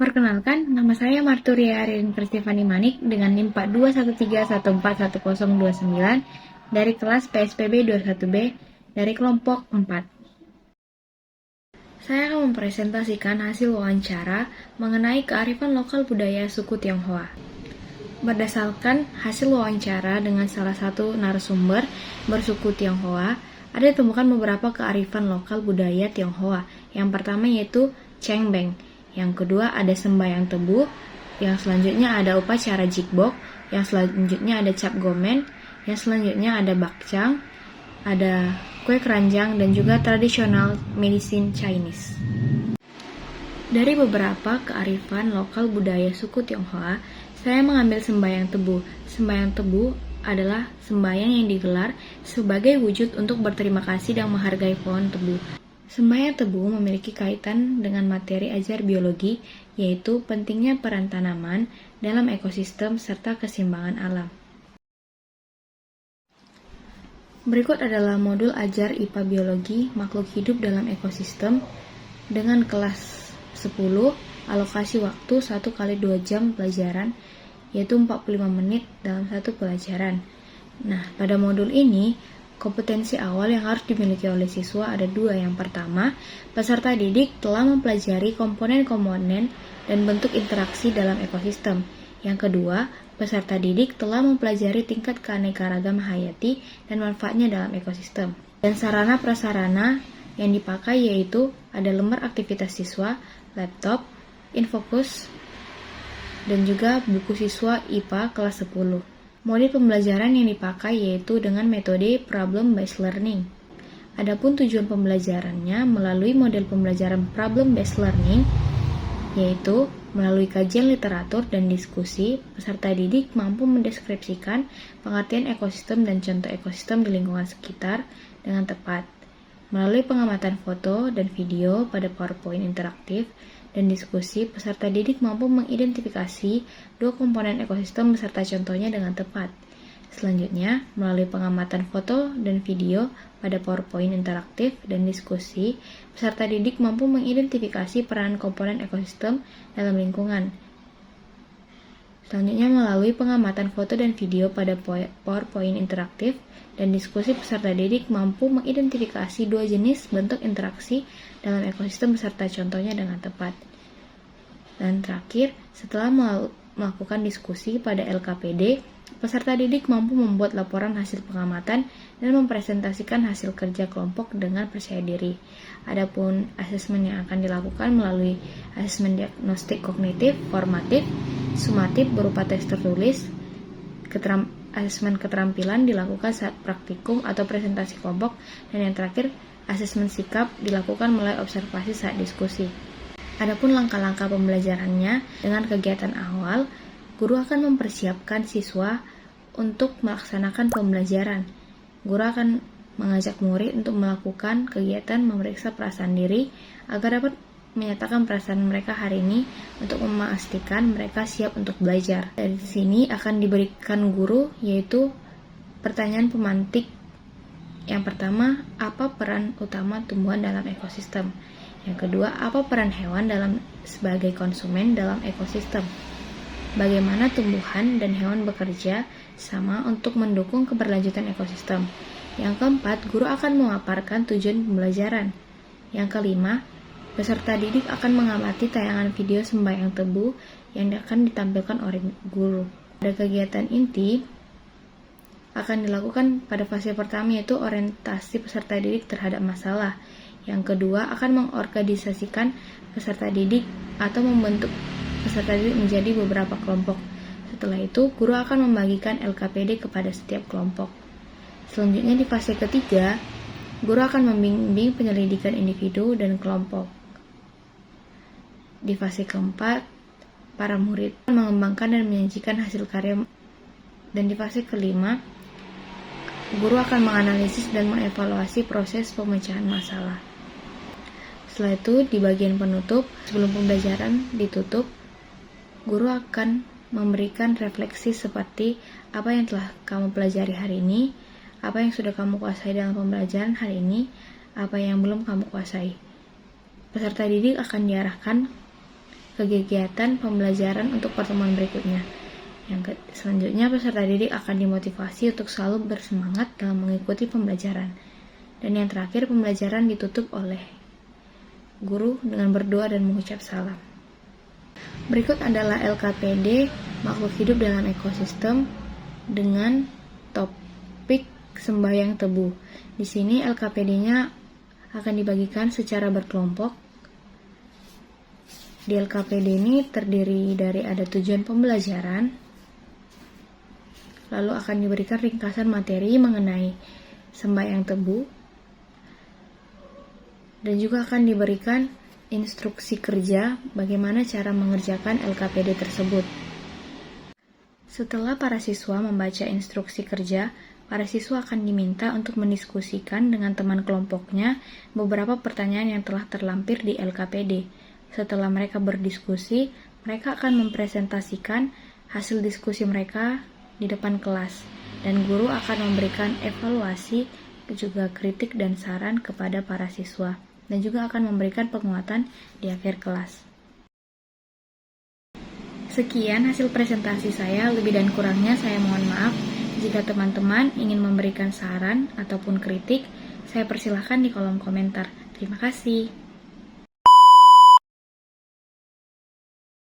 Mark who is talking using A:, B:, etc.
A: Perkenalkan, nama saya Marturia Arin Perstivani Manik dengan NIM 4213141029 dari kelas PSPB 21B dari kelompok 4. Saya akan mempresentasikan hasil wawancara mengenai kearifan lokal budaya suku Tionghoa. Berdasarkan hasil wawancara dengan salah satu narasumber bersuku Tionghoa, ada ditemukan beberapa kearifan lokal budaya Tionghoa. Yang pertama yaitu Cengbeng, yang kedua ada sembahyang tebu, yang selanjutnya ada upacara jikbok, yang selanjutnya ada cap gomen, yang selanjutnya ada bakcang, ada kue keranjang, dan juga tradisional medicine Chinese. Dari beberapa kearifan lokal budaya suku Tionghoa, saya mengambil sembahyang tebu. Sembahyang tebu adalah sembahyang yang digelar sebagai wujud untuk berterima kasih dan menghargai pohon tebu. Sembahyang tebu memiliki kaitan dengan materi ajar biologi, yaitu pentingnya peran tanaman dalam ekosistem serta keseimbangan alam. Berikut adalah modul ajar IPA Biologi Makhluk Hidup dalam Ekosistem dengan kelas 10, alokasi waktu 1x2 jam pelajaran, yaitu 45 menit dalam satu pelajaran. Nah, pada modul ini, kompetensi awal yang harus dimiliki oleh siswa ada dua. Yang pertama, peserta didik telah mempelajari komponen-komponen dan bentuk interaksi dalam ekosistem. Yang kedua, peserta didik telah mempelajari tingkat keanekaragaman hayati dan manfaatnya dalam ekosistem. Dan sarana-prasarana yang dipakai yaitu ada lembar aktivitas siswa, laptop, infocus, dan juga buku siswa IPA kelas 10. Model pembelajaran yang dipakai yaitu dengan metode problem-based learning. Adapun tujuan pembelajarannya melalui model pembelajaran problem-based learning, yaitu melalui kajian literatur dan diskusi, peserta didik mampu mendeskripsikan pengertian ekosistem dan contoh ekosistem di lingkungan sekitar dengan tepat. Melalui pengamatan foto dan video pada PowerPoint interaktif dan diskusi, peserta didik mampu mengidentifikasi dua komponen ekosistem beserta contohnya dengan tepat. Selanjutnya, melalui pengamatan foto dan video pada PowerPoint interaktif dan diskusi, peserta didik mampu mengidentifikasi peran komponen ekosistem dalam lingkungan. Selanjutnya, melalui pengamatan foto dan video pada PowerPoint interaktif dan diskusi, peserta didik mampu mengidentifikasi dua jenis bentuk interaksi dalam ekosistem beserta contohnya dengan tepat. Dan terakhir, setelah melakukan diskusi pada LKPD, peserta didik mampu membuat laporan hasil pengamatan dan mempresentasikan hasil kerja kelompok dengan percaya diri. Adapun asesmen yang akan dilakukan melalui asesmen diagnostik kognitif, formatif, sumatif berupa tes tertulis, asesmen keterampilan dilakukan saat praktikum atau presentasi kelompok, dan yang terakhir, asesmen sikap dilakukan melalui observasi saat diskusi. Adapun langkah-langkah pembelajarannya, dengan kegiatan awal, guru akan mempersiapkan siswa untuk melaksanakan pembelajaran. Guru akan mengajak murid untuk melakukan kegiatan memeriksa perasaan diri agar dapat menyatakan perasaan mereka hari ini untuk memastikan mereka siap untuk belajar. Dari sini akan diberikan guru yaitu pertanyaan pemantik. Yang pertama, apa peran utama tumbuhan dalam ekosistem? Yang kedua, apa peran hewan sebagai konsumen dalam ekosistem? Bagaimana tumbuhan dan hewan bekerja sama untuk mendukung keberlanjutan ekosistem? Yang keempat, guru akan memaparkan tujuan pembelajaran. Yang kelima, peserta didik akan mengamati tayangan video sembahyang tebu yang akan ditampilkan oleh guru. Pada kegiatan inti akan dilakukan pada fase pertama yaitu orientasi peserta didik terhadap masalah. Yang kedua, akan mengorganisasikan peserta didik atau membentuk peserta didik menjadi beberapa kelompok. Setelah itu, guru akan membagikan LKPD kepada setiap kelompok. Selanjutnya di fase ketiga, guru akan membimbing penyelidikan individu dan kelompok. Di fase keempat, para murid akan mengembangkan dan menyajikan hasil karya. Dan di fase kelima, guru akan menganalisis dan mengevaluasi proses pemecahan masalah. Setelah itu, di bagian penutup, sebelum pembelajaran ditutup, guru akan memberikan refleksi seperti apa yang telah kamu pelajari hari ini, apa yang sudah kamu kuasai dalam pembelajaran hari ini, apa yang belum kamu kuasai. Peserta didik akan diarahkan kegiatan pembelajaran untuk pertemuan berikutnya. Selanjutnya, peserta didik akan dimotivasi untuk selalu bersemangat dalam mengikuti pembelajaran. Dan yang terakhir, pembelajaran ditutup oleh guru dengan berdoa dan mengucap salam. Berikut adalah LKPD makhluk hidup dalam ekosistem dengan topik sembahyang tebu. Di sini LKPD-nya akan dibagikan secara berkelompok. Di LKPD ini terdiri dari ada tujuan pembelajaran, lalu akan diberikan ringkasan materi mengenai sembahyang tebu, dan juga akan diberikan instruksi kerja bagaimana cara mengerjakan LKPD tersebut. Setelah para siswa membaca instruksi kerja, para siswa akan diminta untuk mendiskusikan dengan teman kelompoknya beberapa pertanyaan yang telah terlampir di LKPD. Setelah mereka berdiskusi, mereka akan mempresentasikan hasil diskusi mereka di depan kelas, dan guru akan memberikan evaluasi, juga kritik dan saran kepada para siswa, dan juga akan memberikan penguatan di akhir kelas. Sekian hasil presentasi saya, lebih dan kurangnya saya mohon maaf. Jika teman-teman ingin memberikan saran ataupun kritik, saya persilahkan di kolom komentar. Terima kasih.